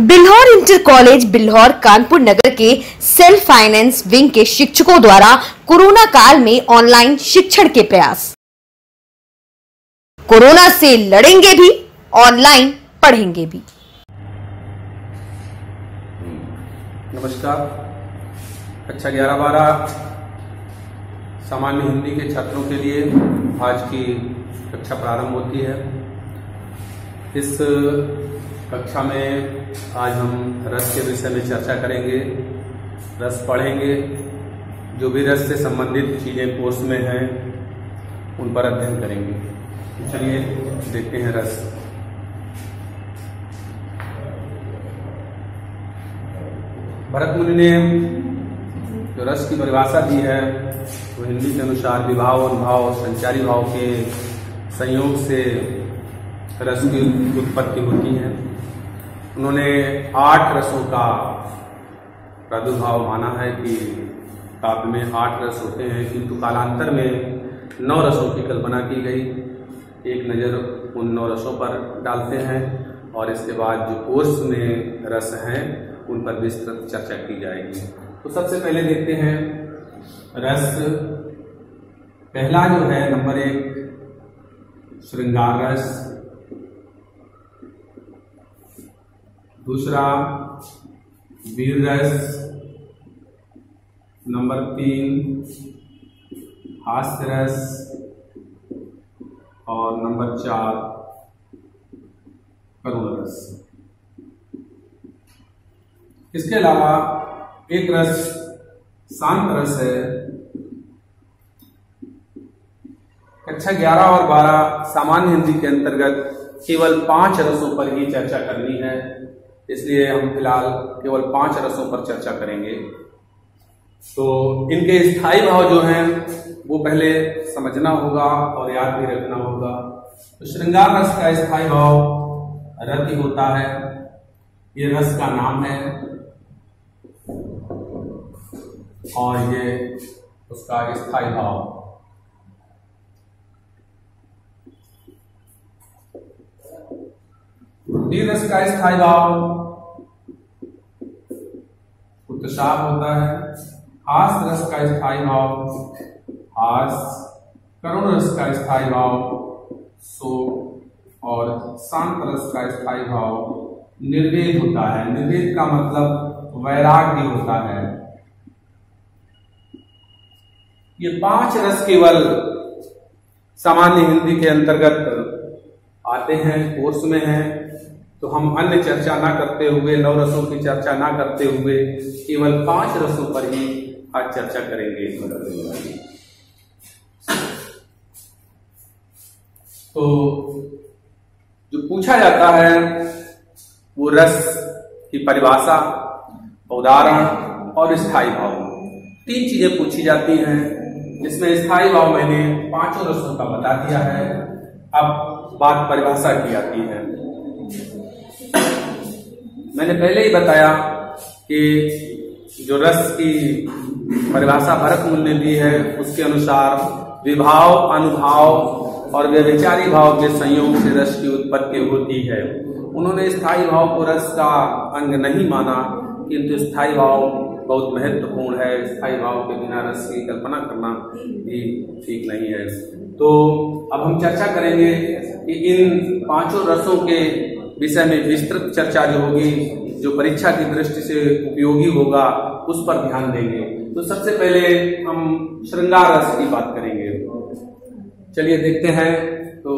Bilhaur inter college Bilhaur Kanpur नगर के self finance wing के शिक्षकों द्वारा कोरोना काल में ऑनलाइन शिक्षण के प्रयास। कोरोना से लड़ेंगे भी, ऑनलाइन पढ़ेंगे भी। नमस्कार। कक्षा 11-12 सामान्य हिंदी के छात्रों के लिए आज की कक्षा प्रारंभ होती है। इस कक्षा में आज हम रस के विषय में चर्चा करेंगे, रस पढ़ेंगे। जो भी रस से संबंधित चीजें कोर्स में हैं उन पर अध्ययन करेंगे। चलिए देखते हैं रस। भरत मुनि ने जो रस की परिभाषा दी है वो हिंदी के अनुसार विभाव, अनुभाव, संचारी भाव के संयोग से रस की उत्पत्ति होती है। उन्होंने 8 रसों का प्रादुर्भाव माना है कि काव्य में 8 रस होते हैं, किंतु कालांतर में 9 रसों की कल्पना की गई। एक नज़र उन 9 रसों पर डालते हैं और इसके बाद जो कोर्स में रस हैं उन पर विस्तृत चर्चा की जाएगी। तो सबसे पहले देखते हैं रस। पहला जो है नंबर 1 श्रृंगार रस, दूसरा वीर रस, नंबर 3 हास्य रस और नंबर 4 करुण रस। इसके अलावा एक रस शांत रस है। कक्षा 11 और 12 सामान्य हिंदी के अंतर्गत केवल 5 रसों पर ही चर्चा करनी है, इसलिए हम फिलहाल केवल 5 रसों पर चर्चा करेंगे। तो इनके स्थायी भाव जो हैं वो पहले समझना होगा और याद भी रखना होगा। तो श्रृंगार रस का स्थायी भाव रति होता है, ये रस का नाम है और ये उसका स्थायी भाव। वीर रस का स्थायी भाव उत्साह होता है। हास्य रस का स्थायी भाव हास्य, करुण रस का स्थायी भाव शोक और शांत रस का स्थायी भाव निर्वेद होता है। निर्वेद का मतलब वैराग्य होता है। ये 5 रस केवल सामान्य हिंदी के अंतर्गत आते हैं, कोर्स में हैं। तो हम अन्य चर्चा ना करते हुए, 9 रसों की चर्चा ना करते हुए केवल 5 रसों पर ही आज चर्चा करेंगे। तो जो पूछा जाता है वो रस की परिभाषा, उदाहरण और स्थायी भाव, 3 चीजें पूछी जाती हैं, जिसमें स्थायी भाव मैंने 5 रसों का बता दिया है। अब बात परिभाषा की आती है। मैंने पहले ही बताया कि जो रस की परिभाषा भरत मुनि ने दी है उसके अनुसार विभाव, अनुभाव और व्यभिचारी भाव के संयोग से रस की उत्पत्ति होती है। उन्होंने स्थायी भाव को रस का अंग नहीं माना, किंतु स्थायी भाव बहुत महत्वपूर्ण है। स्थायी भाव के बिना रस की कल्पना करना भी ठीक नहीं है। तो अब हम चर्चा करेंगे कि इन 5 रसों के विषय में विस्तृत चर्चा जो होगी, जो परीक्षा की दृष्टि से उपयोगी होगा, उस पर ध्यान देंगे। तो सबसे पहले हम श्रृंगार रस की बात करेंगे। चलिए देखते हैं। तो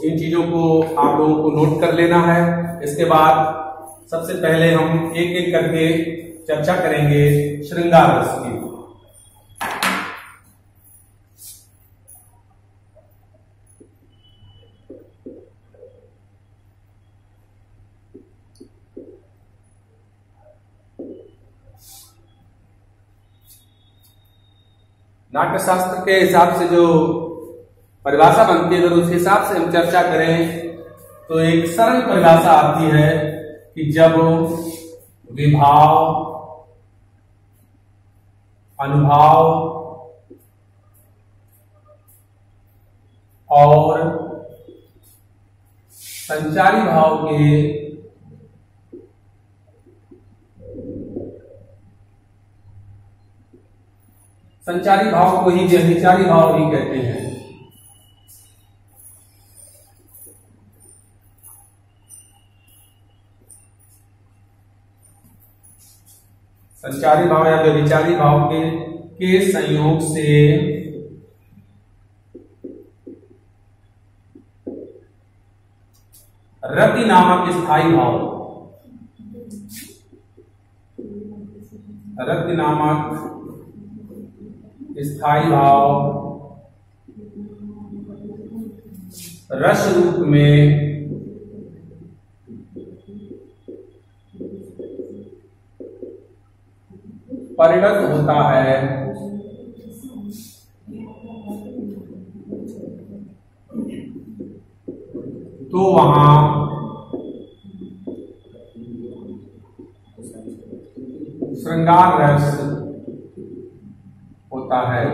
इन चीजों को आप लोगों को नोट कर लेना है। इसके बाद सबसे पहले हम एक एक करके चर्चा करेंगे श्रृंगार रस की। नाट्य शास्त्र के हिसाब से जो परिभाषा बनती है, अगर उस हिसाब से हम चर्चा करें तो एक सरल परिभाषा आती है कि जब विभाव, अनुभाव और संचारी भाव के संचारी भाव को ही व्यभिचारी भाव भी कहते हैं। संचारी भाव या व्यभिचारी भाव के संयोग से रति नामक स्थायी भाव, रति नामक स्थायी भाव रस रूप में परिणत होता है। तो वहां श्रृंगार रस होता है।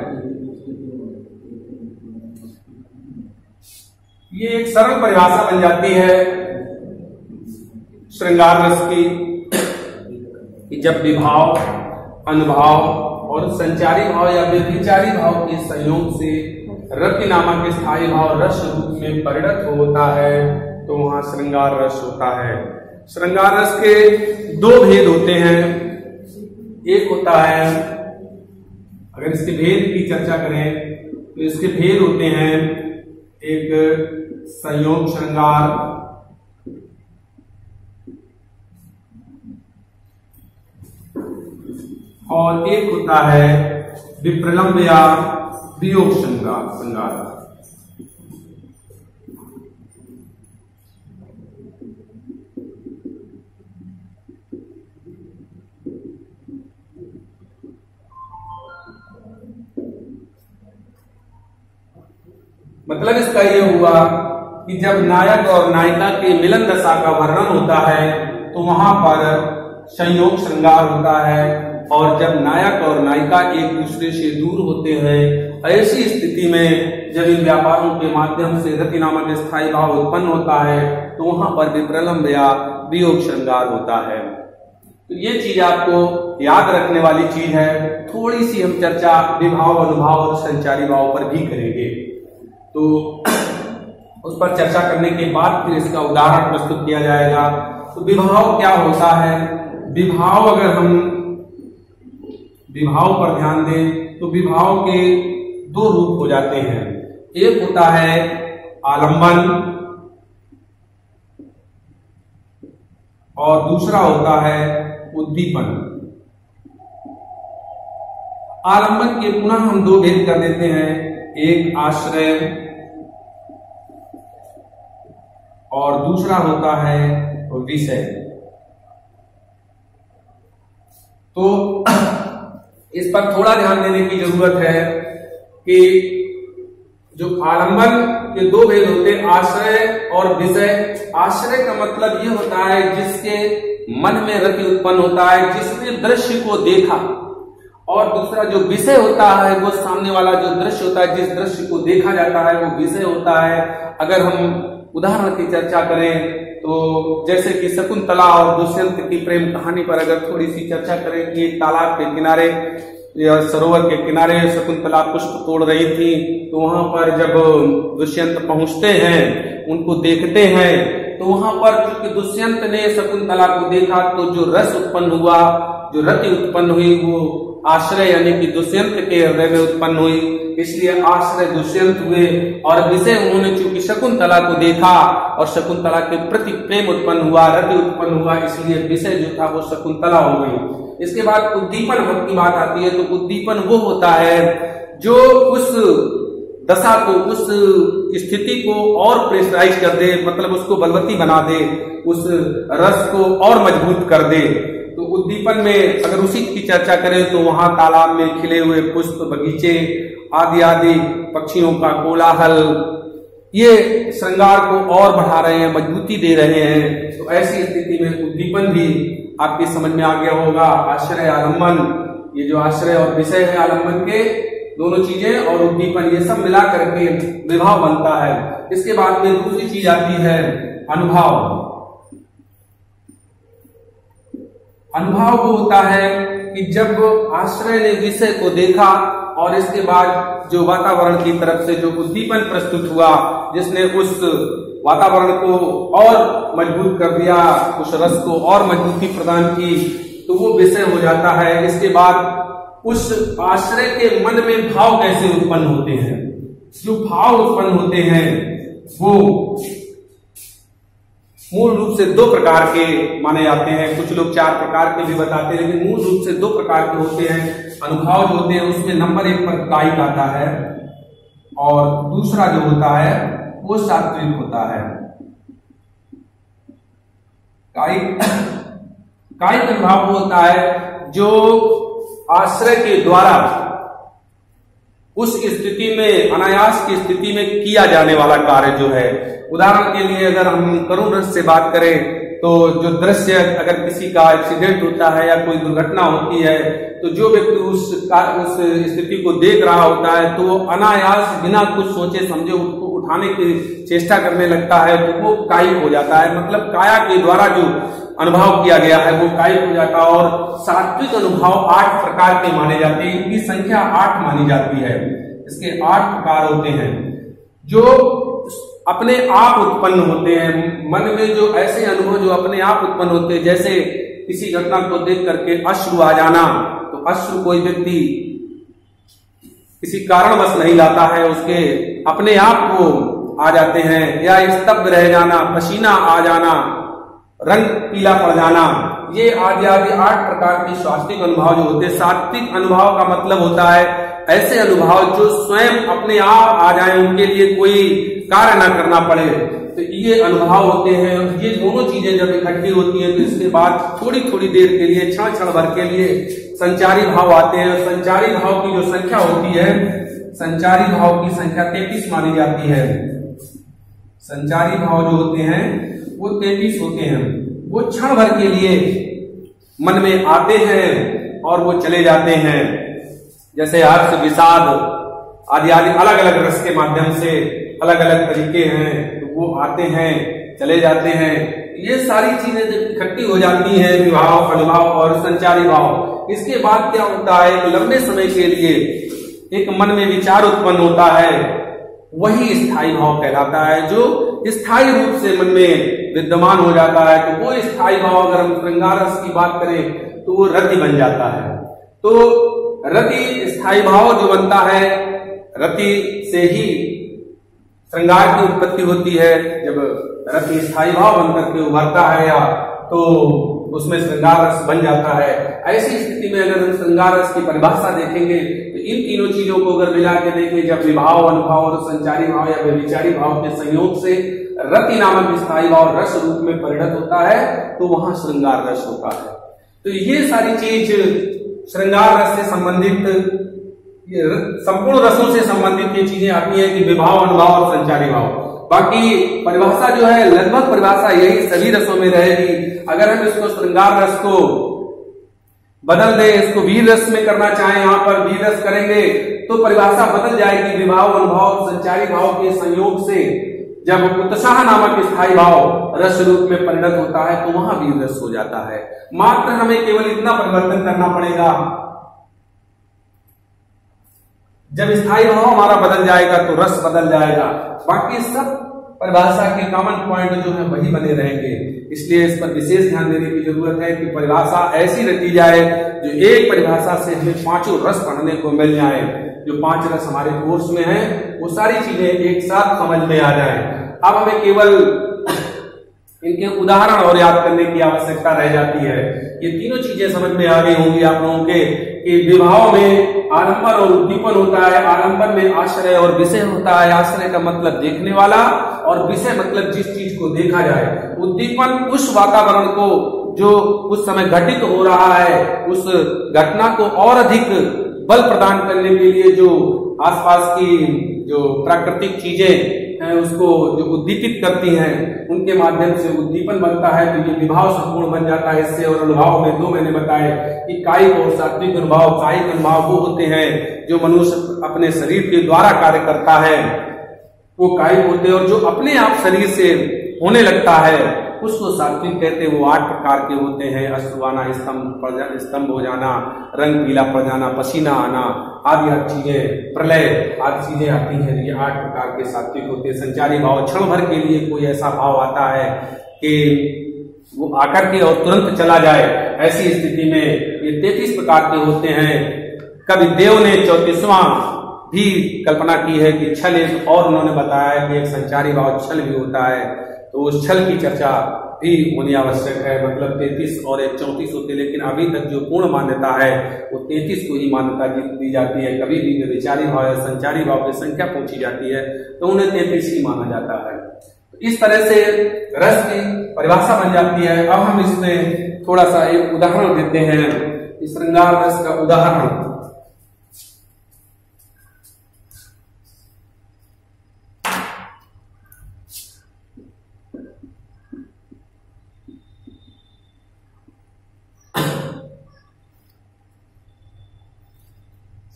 ये एक सरल परिभाषा बन जाती है श्रृंगार रस की कि जब विभाव, अनुभाव और संचारी भाव या व्यभिचारी भाव के संयोग से रति नामक स्थायी भाव रस रूप में परिणत होता है तो वहां श्रृंगार रस होता है। श्रृंगार रस के दो भेद होते हैं। एक होता है, अगर इसके भेद की चर्चा करें तो इसके भेद होते हैं, एक संयोग श्रृंगार और एक होता है विप्रलंब या वियोग श्रृंगार। मतलब इसका यह हुआ कि जब नायक और नायिका के मिलन दशा का वर्णन होता है तो वहां पर संयोग श्रृंगार होता है, और जब नायक और नायिका एक दूसरे से दूर होते हैं ऐसी स्थिति में जब इन व्यापारों के माध्यम से रति नामक स्थायी भाव उत्पन्न होता है तो वहां पर विप्रलंब या वियोग श्रृंगार होता है। तो ये चीज आपको याद रखने वाली चीज है। थोड़ी सी हम चर्चा विभाव, अनुभाव और संचारी भाव पर भी करेंगे, तो उस पर चर्चा करने के बाद फिर इसका उदाहरण प्रस्तुत किया जाएगा। तो विभाव क्या होता है? विभाव, अगर हम विभाव पर ध्यान दें तो विभाव के दो रूप हो जाते हैं। एक होता है आलंबन और दूसरा होता है उद्दीपन। आलंबन के पुनः हम दो भेद कर देते हैं, एक आश्रय और दूसरा होता है विषय। तो इस पर थोड़ा ध्यान देने की जरूरत है कि जो आलंबन के दो भेद होते हैं, आश्रय और विषय। आश्रय का मतलब यह होता है जिसके मन में रति उत्पन्न होता है, जिसने दृश्य को देखा, और दूसरा जो विषय होता है वो सामने वाला जो दृश्य होता है, जिस दृश्य को देखा जाता है वो विषय होता है। अगर हम उदाहरण की चर्चा करें तो जैसे कि शकुंतला और दुष्यंत की प्रेम कहानी पर अगर थोड़ी सी चर्चा करें कि तालाब के किनारे या सरोवर के किनारे शकुंतला पुष्प तोड़ रही थी, तो वहां पर जब दुष्यंत पहुंचते हैं, उनको देखते हैं, तो वहां पर क्योंकि दुष्यंत ने शकुंतला को देखा तो जो रस उत्पन्न हुआ, जो रति उत्पन्न हुई वो आश्रय यानी कि दुष्यंत के हृदय में उत्पन्न हुई, इसलिए आश्रय दुष्यंत हुए। और विषय उन्होंने चूंकि शकुंतला को देखा और शकुंतला के प्रति प्रेम उत्पन्न हुआ, रति उत्पन्न हुआ, इसलिए विषय जो था वो शकुंतला हो गई। इसके बाद उद्दीपन की बात आती है, तो उद्दीपन वो होता है जो उस दशा को, उस स्थिति को और प्रेशराइज कर दे, मतलब उसको बलवती बना दे, उस रस को और मजबूत कर दे। तो उद्दीपन में अगर उसी की चर्चा करें तो वहां तालाब में खिले हुए पुष्प, बगीचे आदि आदि, पक्षियों का कोलाहल, ये श्रृंगार को और बढ़ा रहे हैं, मजबूती दे रहे हैं। तो ऐसी स्थिति में उद्दीपन भी आपकी समझ में आ गया होगा। आश्रय, आलंबन, ये जो आश्रय और विषय है आलंबन के, दोनों चीजें, और उद्दीपन, ये सब मिला करके विभाव बनता है। इसके बाद में दूसरी चीज आती है अनुभाव। अनुभाव वो होता है कि जब आश्रय ने विषय को देखा और इसके बाद जो वातावरण की तरफ से जो उद्दीपन प्रस्तुत हुआ, जिसने उस वातावरण को और मजबूत कर दिया, उस रस को और मजबूती प्रदान की, तो वो विषय हो जाता है। इसके बाद उस आश्रय के मन में भाव कैसे उत्पन्न होते हैं। जो भाव उत्पन्न होते हैं वो मूल रूप से 2 प्रकार के माने जाते हैं। कुछ लोग 4 प्रकार के भी बताते हैं, लेकिन मूल रूप से 2 प्रकार के होते हैं। अनुभव जो होते हैं उसमें नंबर 1 पर कायिक आता है, और दूसरा जो होता है वो सात्विक होता है। कायिक अनुभव होता है जो आश्रय के द्वारा उस स्थिति में, अनायास की स्थिति में किया जाने वाला कार्य जो है। उदाहरण के लिए अगर हम करुण रस से बात करें तो जो दृश्य, अगर किसी का एक्सीडेंट होता है या कोई दुर्घटना होती है, तो जो व्यक्ति उस स्थिति को देख रहा होता है तो वो अनायास बिना कुछ सोचे समझे उसको उठाने की चेष्टा करने लगता है, तो वो कायिक हो जाता है। मतलब काया के द्वारा जो अनुभव किया गया है वो कायिक हो जाता है। और सात्विक अनुभव 8 प्रकार के माने जाते हैं, इनकी संख्या 8 मानी जाती है। इसके 8 प्रकार होते हैं जो अपने आप उत्पन्न होते हैं। मन में जो ऐसे अनुभव जो अपने आप उत्पन्न होते हैं, जैसे किसी घटना को देख करके अश्रु आ जाना, तो अश्रु कोई व्यक्ति किसी कारणवश नहीं लाता है, उसके अपने आप वो आ जाते हैं। या स्तब्ध रह जाना, पसीना आ जाना, रंग पीला पड़ जाना, ये आदि आदि 8 प्रकार के सात्विक अनुभव जो होते हैं। सात्विक अनुभव का मतलब होता है ऐसे अनुभव जो स्वयं अपने आप आ जाए, उनके लिए कोई कार्य ना करना पड़े, तो ये अनुभव होते हैं। ये दोनों चीजें जब इकट्ठी होती हैं तो इसके बाद थोड़ी थोड़ी देर के लिए, क्षण भर के लिए संचारी भाव आते हैं। संचारी भाव की जो संख्या होती है, संचारी भाव की संख्या 33 मानी जाती है। संचारी भाव जो होते हैं वो 33 होते हैं। वो क्षण भर के लिए मन में आते हैं और वो चले जाते हैं। जैसे हर्ष, विषाद आदि आदि अलग अलग रस के माध्यम से अलग अलग तरीके हैं, तो वो आते हैं, चले जाते हैं। ये सारी चीजें जब इकट्ठी हो जाती हैं, विभाव, अनुभाव और संचारी भाव, इसके बाद क्या होता है, एक लंबे समय के लिए एक मन में विचार उत्पन्न होता है, वही स्थायी भाव कहलाता है, जो स्थायी रूप से मन में विद्यमान हो जाता है। तो वो स्थायी भाव, अगर हम श्रृंगार रस की बात करें तो वो रति बन जाता है। तो रति स्थायी भाव जो बनता है, रति से ही श्रृंगार की उत्पत्ति होती है। जब रति स्थायी भाव बनकर के उभरता है या तो उसमें श्रृंगार रस बन जाता है। ऐसी स्थिति में अगर हम श्रृंगार रस की परिभाषा देखेंगे तो इन तीनों चीजों को अगर मिला के देखें, जब विभाव, अनुभाव और संचारी भाव या व्यभिचारी भाव के संयोग से रति नामक स्थायी भाव रस रूप में परिणत होता है, तो वहां श्रृंगार रस होता है। तो ये सारी चीज श्रृंगार रस से संबंधित, संपूर्ण रसों से संबंधित ये चीजें आती है कि विभाव, अनुभाव और संचारी भाव। बाकी परिभाषा जो है, लगभग परिभाषा यही सभी रसों में रहेगी। अगर हम इसको श्रृंगार रस को बदल दें, इसको वीर रस में करना चाहें, यहाँ पर वीर रस करेंगे तो परिभाषा बदल जाएगी। विभाव, अनुभाव और संचारी भाव के संयोग से जब उत्साह नामक स्थायी भाव रस रूप में परिणत होता है तो वहां वीर रस हो जाता है। मात्र हमें केवल इतना परिवर्तन करना पड़ेगा, जब स्थायी भाव हमारा बदल जाएगा तो रस बदल जाएगा। बाकी सब परिभाषा के कॉमन पॉइंट जो है वही बने रहेंगे। इसलिए इस पर विशेष ध्यान देने की जरूरत है कि परिभाषा ऐसी रखी जाए जो एक परिभाषा से हमें 5 रस पढ़ने को मिल जाए। जो 5 रस हमारे कोर्स में है वो सारी चीजें एक साथ समझ में आ जाए। अब हमें केवल इनके उदाहरण और याद करने की आवश्यकता रह जाती है। ये तीनों चीजें समझ में आ गई होंगी आप लोगों के कि विभाव में आलंबन और उद्दीपन होता है। आलंबन में आश्रय और विषय होता है। आश्रय का मतलब देखने वाला और विषय मतलब जिस चीज को देखा जाए। उद्दीपन उस वातावरण को जो उस समय घटित हो रहा है, उस घटना को और अधिक बल प्रदान करने के लिए जो आसपास की जो प्राकृतिक चीजें हैं उसको जो उद्दीपित करती हैं, उनके माध्यम से उद्दीपन बनता है। तो ये विभाव संपूर्ण बन जाता है इससे। और अनुभाव में 2 मैंने बताए कि कायिक और सात्विक अनुभाव। कायिक अनुभाव वो होते हैं जो मनुष्य अपने शरीर के द्वारा कार्य करता है, वो कायिक होते हैं। और जो अपने आप शरीर से होने लगता है उसको सात्विक कहते हैं। वो 8 प्रकार के होते हैं। अश्रु आना, स्तंभ हो जाना, रंग पीला पड़ जाना, पसीना आना आदि चीजें, प्रलय आदि चीजें आती हैं। ये 8 प्रकार के सात्विक होते हैं। संचारी भाव, क्षण भर के लिए कोई ऐसा भाव आता है कि वो आकर के और तुरंत चला जाए, ऐसी स्थिति में ये 33 प्रकार के होते हैं। कवि देव ने 34वां भी कल्पना की है कि छल एक, और उन्होंने बताया है कि एक संचारी भाव छल भी होता है। तो उस छल की चर्चा भी होनी आवश्यक है। मतलब 33 और एक 34 होते, लेकिन अभी तक जो पूर्ण मान्यता है वो 33 को ही मान्यता दी जाती है। कभी भी विचारी भाव या संचारी भाव की संख्या पूछी जाती है तो उन्हें 33 ही माना जाता है। इस तरह से रस की परिभाषा बन जाती है। अब हम इसमें थोड़ा सा एक उदाहरण देते हैं, इस श्रृंगार रस का उदाहरण।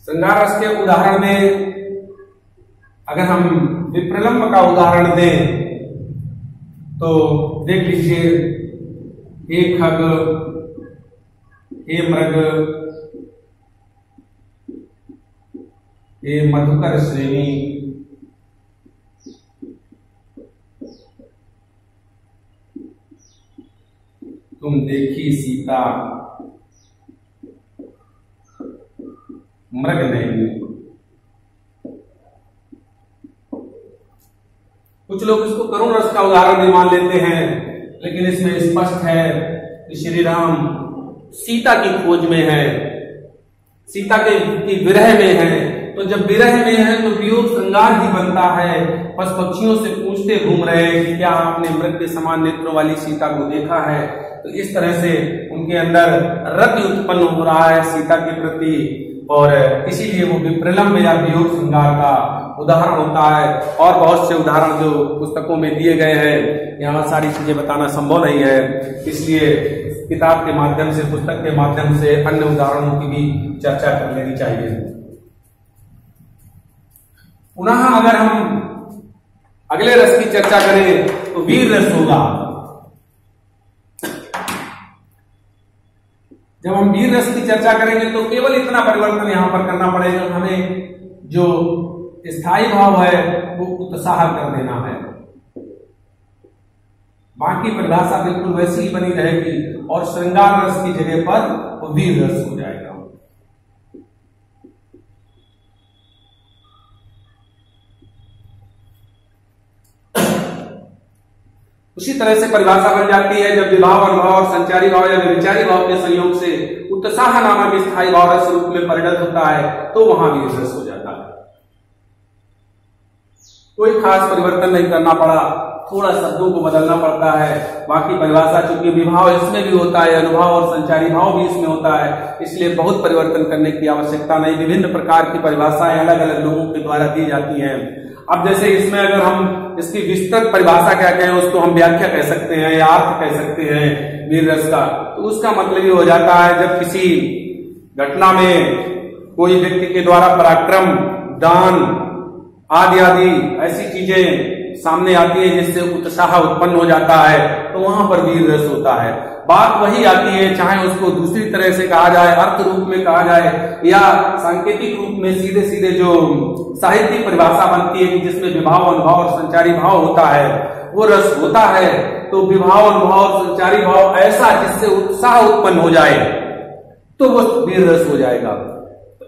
श्रृंगार रस के उदाहरण में अगर हम विप्रलंब का उदाहरण दें तो देख लीजिए, हे खग, हे मृग, हे मधुकर श्रेणी, तुम देखी सीता मृग नहीं। कुछ लोग इसको करुण रस का उदाहरण भी मान लेते हैं, लेकिन इसमें स्पष्ट है कि श्री राम सीता की खोज में है, सीता के विरह में है। तो जब विरह में है तो वियोग श्रृंगार ही बनता है। पशु पक्षियों से पूछते घूम रहे हैं कि क्या आपने मृग के समान नेत्रों वाली सीता को देखा है। तो इस तरह से उनके अंदर रति उत्पन्न हो रहा है सीता के प्रति, और इसीलिए वो विप्रलंब या वियोग श्रृंगार का उदाहरण होता है। और बहुत से उदाहरण जो पुस्तकों में दिए गए हैं, यहाँ सारी चीजें बताना संभव नहीं है, इसलिए किताब के माध्यम से, पुस्तक के माध्यम से अन्य उदाहरणों की भी चर्चा कर लेनी चाहिए। पुनः अगर हम अगले रस की चर्चा करें तो वीर रस होगा। जब हम वीर रस की चर्चा करेंगे तो केवल इतना परिवर्तन यहां पर करना पड़ेगा, हमें जो स्थायी भाव है वो उत्साह कर देना है। बाकी परिभाषा बिल्कुल वैसी ही बनी रहेगी और श्रृंगार रस की जगह पर वो वीर रस हो जाएगा। उसी तरह से परिभाषा बन जाती है जब विभाव, अनुभव और संचारी भाव या विचारी भाव के संयोग से उत्साह नामक स्थायी भाव रस रूप में परिणत होता है तो वहां वीर रस हो जाता है। कोई खास परिवर्तन नहीं करना पड़ा, थोड़ा शब्दों को बदलना पड़ता है। बाकी परिभाषा चूंकि विभाव इसमें भी होता है, अनुभव और संचारी भाव भी इसमें होता है, इसलिए बहुत परिवर्तन करने की आवश्यकता नहीं। विभिन्न प्रकार की परिभाषाएं अलग अलग लोगों के द्वारा दी जाती हैं। अब जैसे इसमें अगर हम इसकी विस्तृत परिभाषा क्या कहें, उसको हम व्याख्या कह सकते हैं या अर्थ कह सकते हैं वीर रस का, तो उसका मतलब ये हो जाता है जब किसी घटना में कोई व्यक्ति के द्वारा पराक्रम, दान आदि आदि ऐसी चीजें सामने आती है जिससे उत्साह उत्पन्न हो जाता है, तो वहां पर वीर रस होता है। बात वही आती है, चाहे उसको दूसरी तरह से कहा जाए, अर्थ रूप में कहा जाए या सांकेतिक रूप में सीधे सीधे जो साहित्यिक परिभाषा बनती है कि जिसमें विभाव, अनुभव और संचारी भाव होता है, वो रस होता है। तो विभाव, अनुभव और संचारी भाव ऐसा जिससे उत्साह उत्पन्न हो जाए तो वो वीर रस हो जाएगा।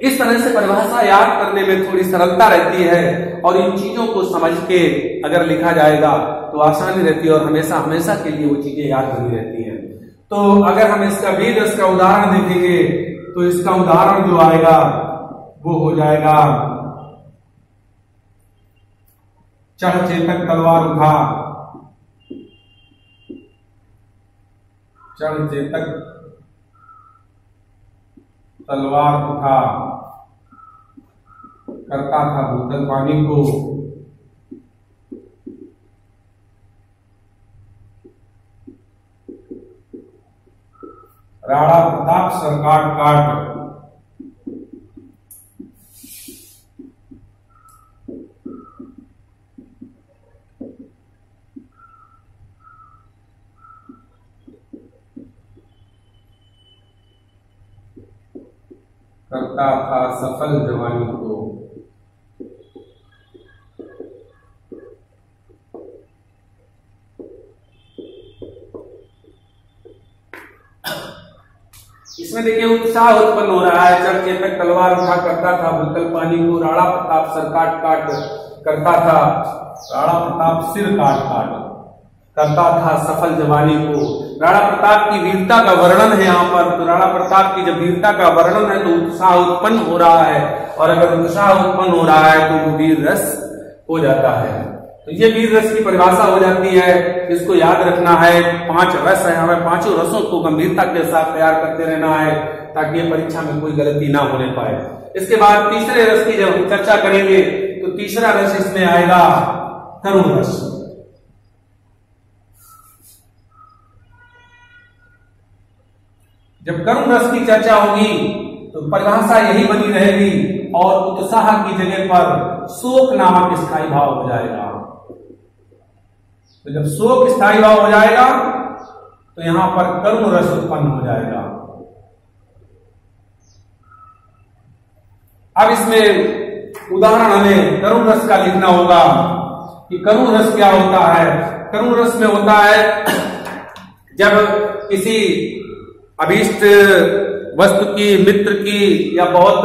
इस तरह से परिभाषा याद करने में थोड़ी सरलता रहती है और इन चीजों को समझ के अगर लिखा जाएगा तो आसानी रहती है और हमेशा हमेशा के लिए वो चीजें याद बनी रहती हैं। तो अगर हम इसका वीर रस का उदाहरण देखेंगे तो इसका उदाहरण जो आएगा वो हो जाएगा चढ़ चेतक तलवार उठा, चढ़ चेतक तलवार उठा, करता था भूतल पानी को, राणा प्रताप सरकार काट, करता था सफल जवानी को। इसमें देखिए उत्साह उत्पन्न हो रहा है। जब चेतक तलवार उठा करता था भूतल पानी को, राणा प्रताप सर काट काट करता था, राणा प्रताप सिर काट काट करता था सफल जवानी को। राणा प्रताप की वीरता का वर्णन है यहाँ पर। तो राणा प्रताप की जब वीरता का वर्णन है तो उत्साह उत्पन्न हो रहा है, और अगर उत्साह उत्पन्न हो रहा है तो वो वीर रस हो जाता है। तो ये वीर रस की परिभाषा हो जाती है। इसको याद रखना है। 5 रस है, हमें पांचों रसों को गंभीरता के साथ तैयार करते रहना है ताकि ये परीक्षा में कोई गलती ना होने पाए। इसके बाद तीसरे रस की जब चर्चा करेंगे तो तीसरा रस इसमें आएगा करुण रस। जब करुण रस की चर्चा होगी तो परिभाषा यही बनी रहेगी और उत्साह की जगह पर शोक नामक स्थायी भाव हो जाएगा। तो जब शोक स्थायी भाव हो जाएगा तो यहां पर करुण रस उत्पन्न हो जाएगा। अब इसमें उदाहरण हमें करुण रस का लिखना होगा कि करुण रस क्या होता है। करुण रस में होता है जब किसी अभीष्ट वस्तु की, मित्र की या बहुत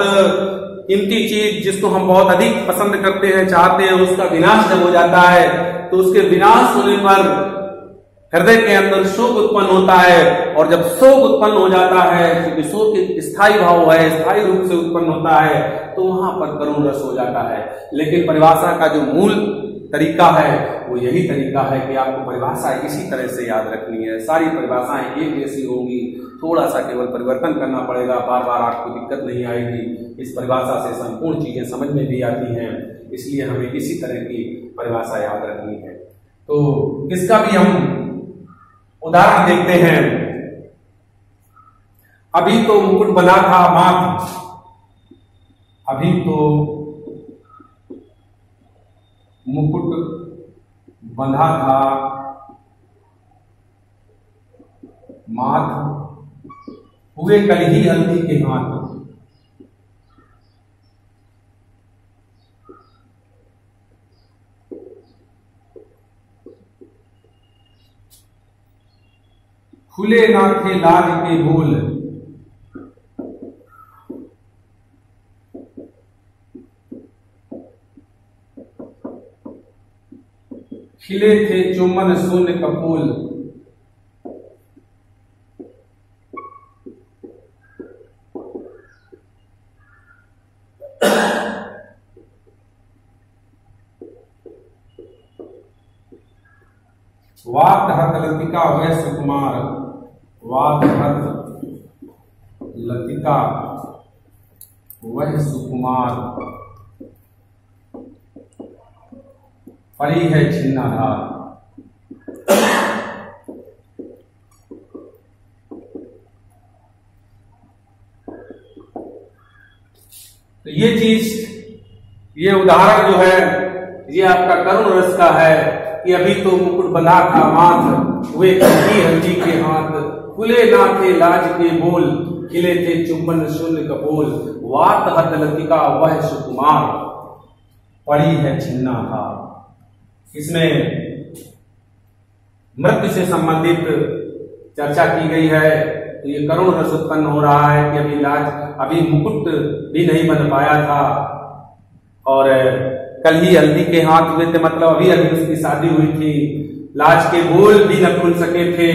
कीमती चीज जिसको हम बहुत अधिक पसंद करते हैं, चाहते हैं, उसका विनाश जब हो जाता है तो उसके विनाश होने पर हृदय के अंदर शोक उत्पन्न होता है। और जब शोक उत्पन्न हो जाता है, क्योंकि शोक एक स्थायी भाव है, स्थायी रूप से उत्पन्न होता है, तो वहां पर करुण रस हो जाता है। लेकिन परिभाषा का जो मूल तरीका है वो यही तरीका है कि आपको परिभाषा इसी तरह से याद रखनी है। सारी परिभाषाएं एक जैसी होंगी, थोड़ा सा केवल परिवर्तन करना पड़ेगा, बार बार आपको दिक्कत नहीं आएगी। इस परिभाषा से संपूर्ण चीजें समझ में भी आती हैं, इसलिए हमें इसी तरह की परिभाषा याद रखनी है। तो इसका भी हम उदाहरण देखते हैं। अभी तो मुकुट बना था माथ, अभी तो मुकुट बंधा था माथ, हुए कल ही हल्दी के हाथ। खुले ना थे लाज के बोल, खिले थे चुम्बन शून्य कपूल। वात हत लतिका वह सुकुमार, वात हत लतिका वह सुकुमार, परी है छिन्नाधार। तो ये चीज, ये उदाहरण जो है ये आपका करुण रस का है कि अभी तो मुकुट बंधा था माथ, हुए कभी हल्दी के हाथ, खुले ना थे लाज के बोल, खिले थे चुंबन शून्य कपोल। वात हत लतिका वह सुकुमार, पड़ी है छिन्नाधार। इसमें मृत्यु से संबंधित चर्चा की गई है। तो ये करुण रस उत्पन्न हो रहा है कि अभी मुकुट भी नहीं बन पाया था और कल ही हल्दी के हाथ हुए थे, मतलब अभी उसकी शादी हुई थी, लाज के बोल भी न खुल सके थे।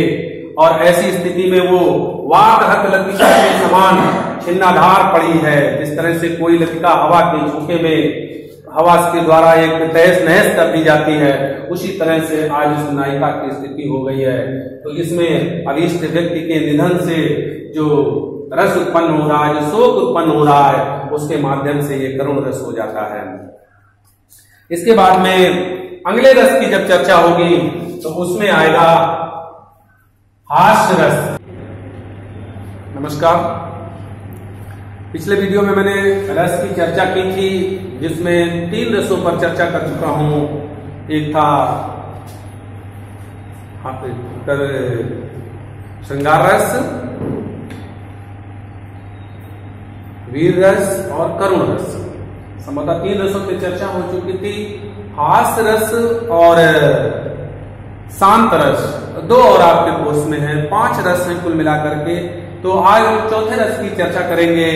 और ऐसी स्थिति में वो वात हत लतिका के समान छिन्नाधार पड़ी है। जिस तरह से कोई लतिका हवा के झोंके में हवा के द्वारा एक तहस नहस कर दी जाती है, उसी तरह से आज उस नायिका की स्थिति हो गई है। तो इसमें अभीष्ट व्यक्ति के निधन से जो रस उत्पन्न हो रहा है, जो शोक उत्पन्न हो रहा है, उसके माध्यम से ये करुण रस हो जाता है। इसके बाद में अगले रस की जब चर्चा होगी तो उसमें आएगा हास्य रस। नमस्कार, पिछले वीडियो में मैंने रस की चर्चा की थी जिसमें 3 रसों पर चर्चा कर चुका हूं। एक था श्रृंगार रस, वीर रस और करुण रस। संभवतः 3 रसों की चर्चा हो चुकी थी। हास्य रस और शांत रस 2 और आपके कोर्स में है, 5 रस हैं कुल मिलाकर के। तो आज हम चौथे रस की चर्चा करेंगे,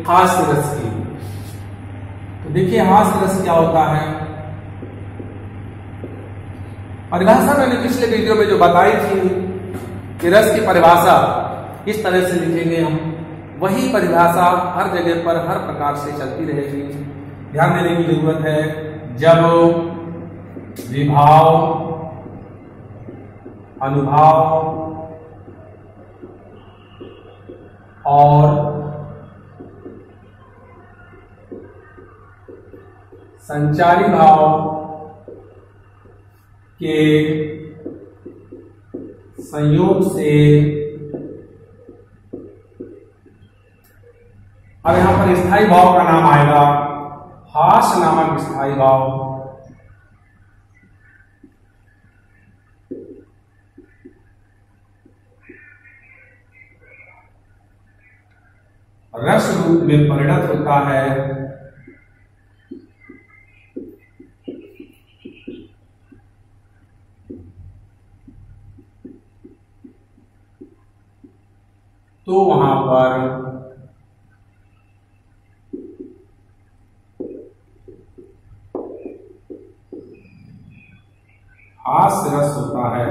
हास्य रस की। तो देखिए हास्य रस क्या होता है। परिभाषा मैंने पिछले वीडियो में जो बताई थी कि रस की परिभाषा किस तरह से लिखेंगे हम, वही परिभाषा हर जगह पर हर प्रकार से चलती रहेगी। ध्यान देने की जरूरत है। जब विभाव, अनुभाव और संचारी भाव के संयोग से, अब यहां पर स्थायी भाव का नाम आएगा हास्य नामक स्थायी भाव। रस रूप में परिणत होता है। तो वहां पर हास्य रस होता है।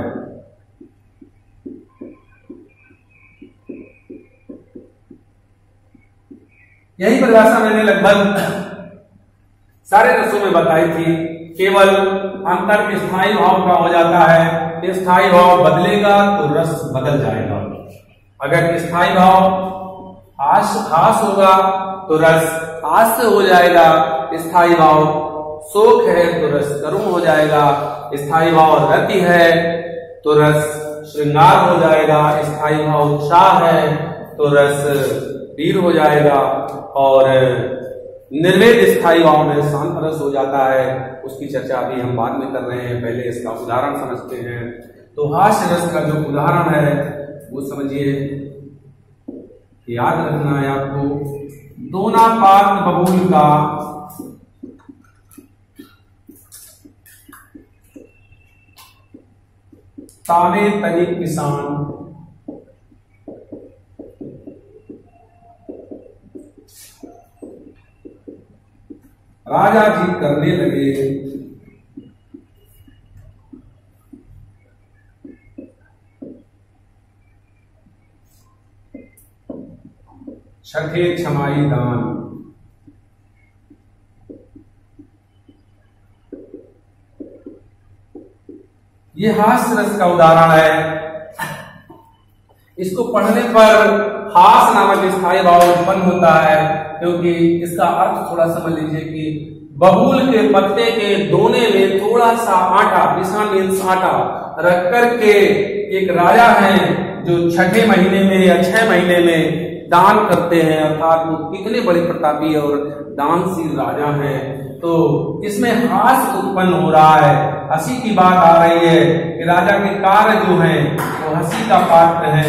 यही परिभाषा मैंने लगभग सारे रसों में बताई थी। केवल अंतर स्थायी भाव का हो जाता है। स्थायी भाव बदलेगा तो रस बदल जाएगा। अगर स्थायी भाव हास होगा तो रस हास्य हो जाएगा। स्थायी भाव शोक है तो रस करुण हो जाएगा। स्थायी भाव रति है तो रस श्रृंगार हो जाएगा। स्थायी भाव उत्साह है तो रस वीर हो जाएगा। और निर्वेद स्थायी भाव में शांत रस हो जाता है। उसकी चर्चा अभी हम बाद में कर रहे हैं, पहले इसका उदाहरण समझते हैं। तो हास्य रस का जो उदाहरण है वो समझिए, याद रखना है आपको। दोना पात बबूल का तावे तनी किसान, राजा जी करने लगे छठे छमाई दान। ये हास्य रस का उदाहरण है। इसको पढ़ने पर हास नामक स्थायी भाव उत्पन्न होता है, क्योंकि इसका अर्थ थोड़ा समझ लीजिए कि बबूल के पत्ते के दोने में थोड़ा सा आटा, पिसा मीन्स आटा, रख करके एक राजा है जो छठे महीने में या 6 महीने में दान करते हैं। अर्थात वो कितने बड़े प्रतापी और दानशील राजा हैं। तो इसमें हास्य उत्पन्न हो रहा है, हंसी की बात आ रही है कि राजा के कार्य जो हैं वो हंसी का पात्र है,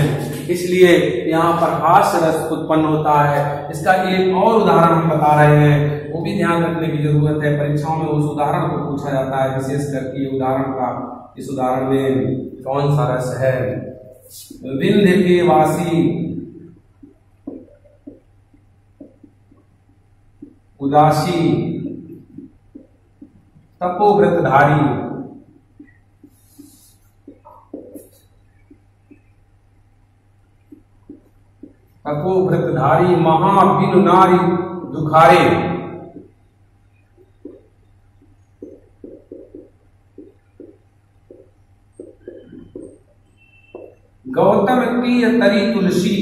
इसलिए यहाँ पर हास्य रस उत्पन्न होता है। इसका एक और उदाहरण हम बता रहे हैं, वो भी ध्यान रखने की जरूरत है। परीक्षाओं में उस उदाहरण को पूछा जाता है, विशेष करके उदाहरण का, इस उदाहरण में कौन सा रस है। विंध्य के वासी उदासी तपोव्रतधारी, तपोव्रतधारी महाबिनु नारी दुखारे, गौतम प्रिय तरी तुलसी,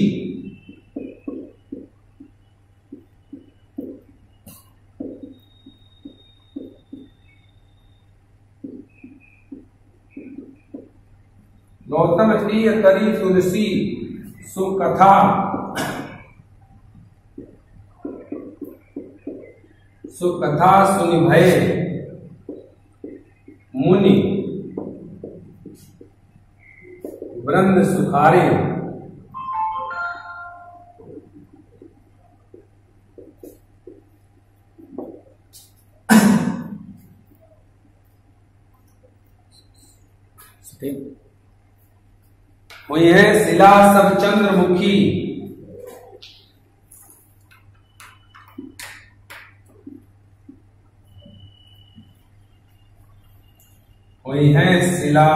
गौतम प्रिय तरी तुलसी सुकथा, सुकथा सुनि भय मुनि वृंद सुखारे। ठीक। हुई है शिला सब चंद्रमुखी, हुई है शिला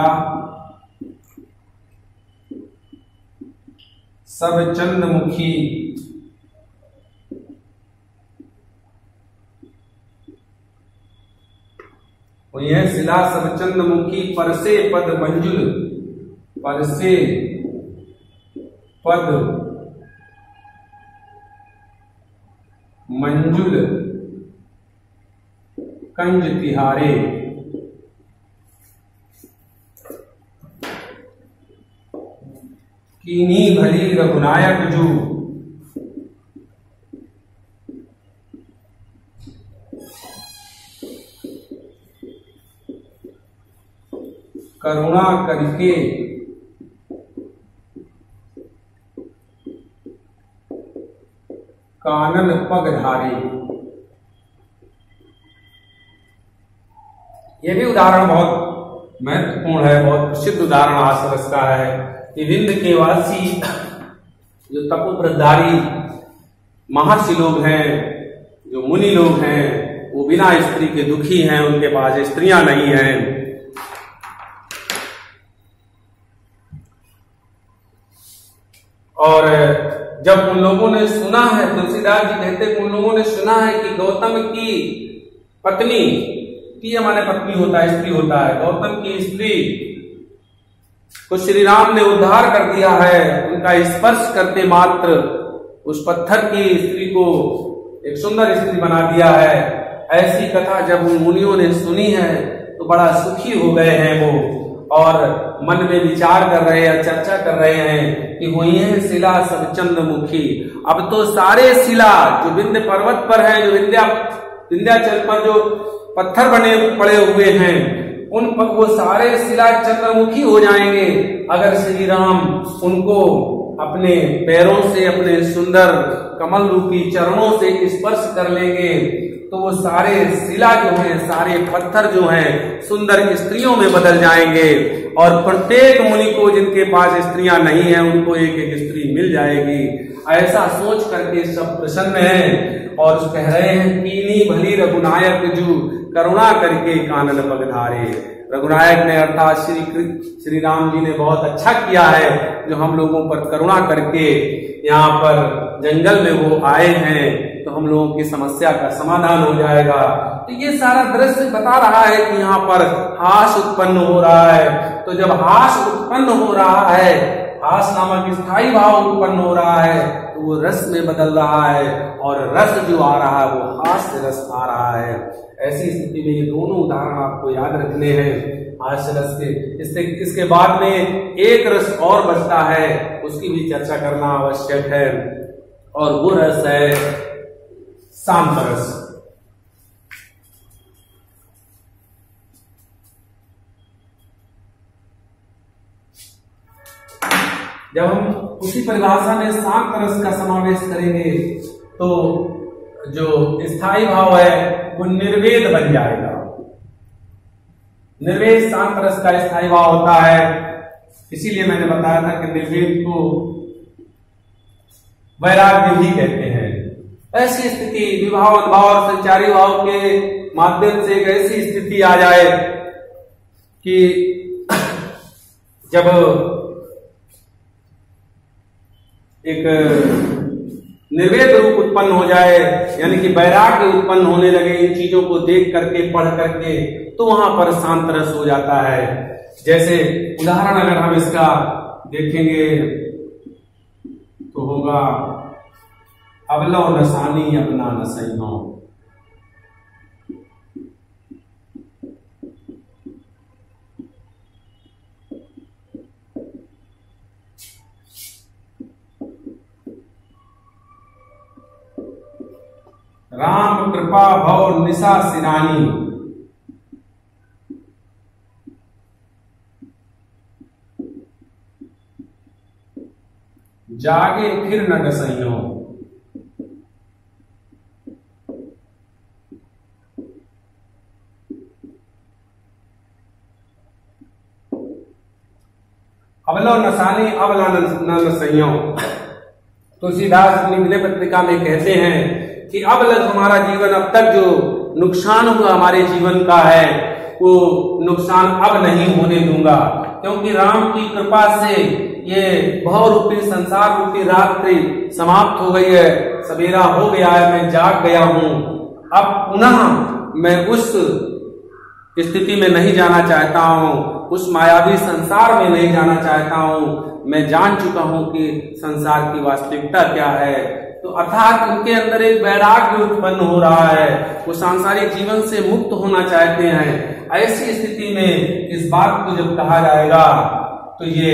सब चंद्रमुखी, हुई है शिला सब चंद्रमुखी, परसे पद मंजुल, परसे पद मंजुल कंज तिहारे, कीनी भली रघुनायक जू, करुणा करके कानन पग धारे। यह भी उदाहरण बहुत महत्वपूर्ण है, बहुत प्रसिद्ध उदाहरण हास्यरस का है कि विंध्य के वासी जो तपोव्रतधारी महर्षि लोग हैं, जो मुनि लोग हैं, वो बिना स्त्री के दुखी हैं, उनके पास स्त्रियां नहीं हैं। और जब उन लोगों ने सुना है, तुलसीदास जी कहते हैं उन लोगों ने सुना है कि गौतम की पत्नी, की हमारे पत्नी होता है, स्त्री होता है, गौतम की स्त्री को श्री राम ने उद्धार कर दिया है, उनका स्पर्श करते मात्र उस पत्थर की स्त्री को एक सुंदर स्त्री बना दिया है। ऐसी कथा जब उन मुनियों ने सुनी है तो बड़ा सुखी हो गए हैं वो, और मन में विचार कर रहे हैं, चर्चा कर रहे हैं कि हुई है शिला सब चंद्रमुखी। अब तो सारे शिला जो विंध्य पर्वत पर है, जो विंध्याचल पर जो पत्थर बने पड़े हुए हैं, उन पर वो सारे शिला चंद्रमुखी हो जाएंगे अगर श्री राम उनको अपने पैरों से, अपने सुंदर कमल रूपी चरणों से स्पर्श कर लेंगे तो वो सारे शिला जो हैं, सारे पत्थर जो हैं, सुंदर स्त्रियों में बदल जाएंगे। और प्रत्येक मुनि को जिनके पास स्त्रियां नहीं हैं, उनको एक एक स्त्री मिल जाएगी। ऐसा सोच करके सब प्रसन्न हैं और कह रहे हैं कीनी भली रघुनायक जू, करुणा करके कानन पगधारे। रघुनायक ने अर्थात श्री राम जी ने बहुत अच्छा किया है जो हम लोगों पर करुणा करके यहाँ पर जंगल में वो आए हैं, तो हम लोगों की समस्या का समाधान हो जाएगा। तो ये सारा दृश्य बता रहा है कि यहाँ पर हास उत्पन्न हो रहा है। तो जब हास उत्पन्न हो रहा है, हास नामक स्थायी भाव उत्पन्न हो रहा है, तो वो रस में बदल रहा है, और रस जो आ रहा है वो हास्य रस आ रहा है। ऐसी स्थिति में ये दोनों उदाहरण आपको याद रखने हैं हास्य रस के। इसके बाद में एक रस और बचता है, उसकी भी चर्चा करना आवश्यक है, और वो रस है शांत रस। जब हम उसी परिभाषा में शांत रस का समावेश करेंगे तो जो स्थायी भाव है वो निर्वेद बन जाएगा। निर्वेद शांत रस का स्थायी भाव होता है, इसीलिए मैंने बताया था कि निर्वेद को वैराग्य भी कहते हैं। ऐसी स्थिति विभाव उद्भाव और संचारी भाव के माध्यम से एक ऐसी स्थिति आ जाए कि जब एक निर्वेद रूप उत्पन्न हो जाए, यानी कि वैराग्य उत्पन्न होने लगे इन चीजों को देख करके, पढ़ करके, तो वहां पर शांत रस हो जाता है। जैसे उदाहरण अगर हम इसका देखेंगे तो होगा अबलो नसानी अपना नसैनो। राम कृपा भव निशा सिरानी, जागे फिर न डसैयो। अबलो नसानी अबला न सहियों। तुलसीदास अपनी विनय पत्रिका में कहते हैं कि अब लग हमारा जीवन, अब तक जो नुकसान हुआ हमारे जीवन का है वो नुकसान अब नहीं होने दूंगा, क्योंकि राम की कृपा से ये भव रूपी संसार रूपी रात्रि समाप्त हो गई है, सवेरा हो गया है, मैं जाग गया हूं। अब पुनः मैं उस स्थिति में नहीं जाना चाहता हूं, उस मायावी संसार में नहीं जाना चाहता हूं। मैं जान चुका हूं कि संसार की वास्तविकता क्या है। तो अर्थात उनके अंदर एक वैराग्य उत्पन्न हो रहा है, वो सांसारिक जीवन से मुक्त होना चाहते हैं। ऐसी स्थिति में इस बात को जब कहा जाएगा तो ये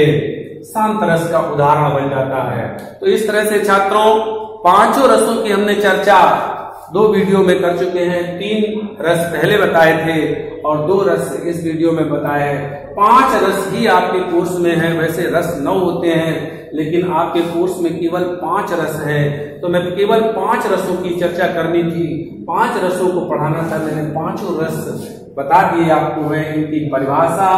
शांत रस का उदाहरण बन जाता है। तो इस तरह से छात्रों, पांचों रसों की हमने चर्चा 2 वीडियो में कर चुके हैं। 3 रस पहले बताए थे और 2 रस इस वीडियो में बताए हैं। 5 रस ही आपके कोर्स में है, वैसे रस 9 होते हैं, लेकिन आपके कोर्स में केवल 5 रस है। तो मैं केवल 5 रसों की चर्चा करनी थी, 5 रसों को पढ़ाना था। मैंने 5 रस बता दिए आपको है, इनकी परिभाषा,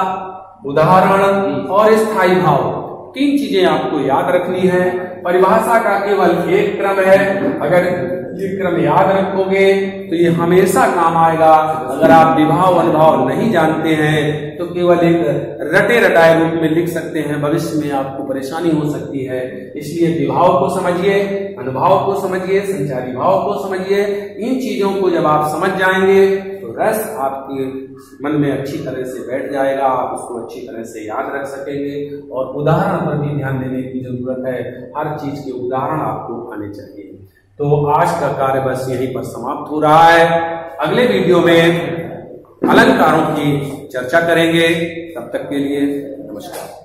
उदाहरण और स्थायी भाव। 3 चीजें आपको याद रखनी है। परिभाषा का केवल एक क्रम है, अगर ये क्रम याद रखोगे तो ये हमेशा काम आएगा। अगर आप विभाव अनुभाव नहीं जानते हैं तो केवल एक रटे रटाए रूप में लिख सकते हैं, भविष्य में आपको परेशानी हो सकती है। इसलिए विभाव को समझिए, अनुभाव को समझिए, संचारी भाव को समझिए। इन चीजों को जब आप समझ जाएंगे तो रस आपके मन में अच्छी तरह से बैठ जाएगा, आप उसको अच्छी तरह से याद रख सकेंगे। और उदाहरण पर भी ध्यान देने की जरूरत है, हर चीज के उदाहरण आपको आने चाहिए। तो आज का कार्य बस यहीं पर समाप्त हो रहा है। अगले वीडियो में अलंकारों की चर्चा करेंगे। तब तक के लिए नमस्कार।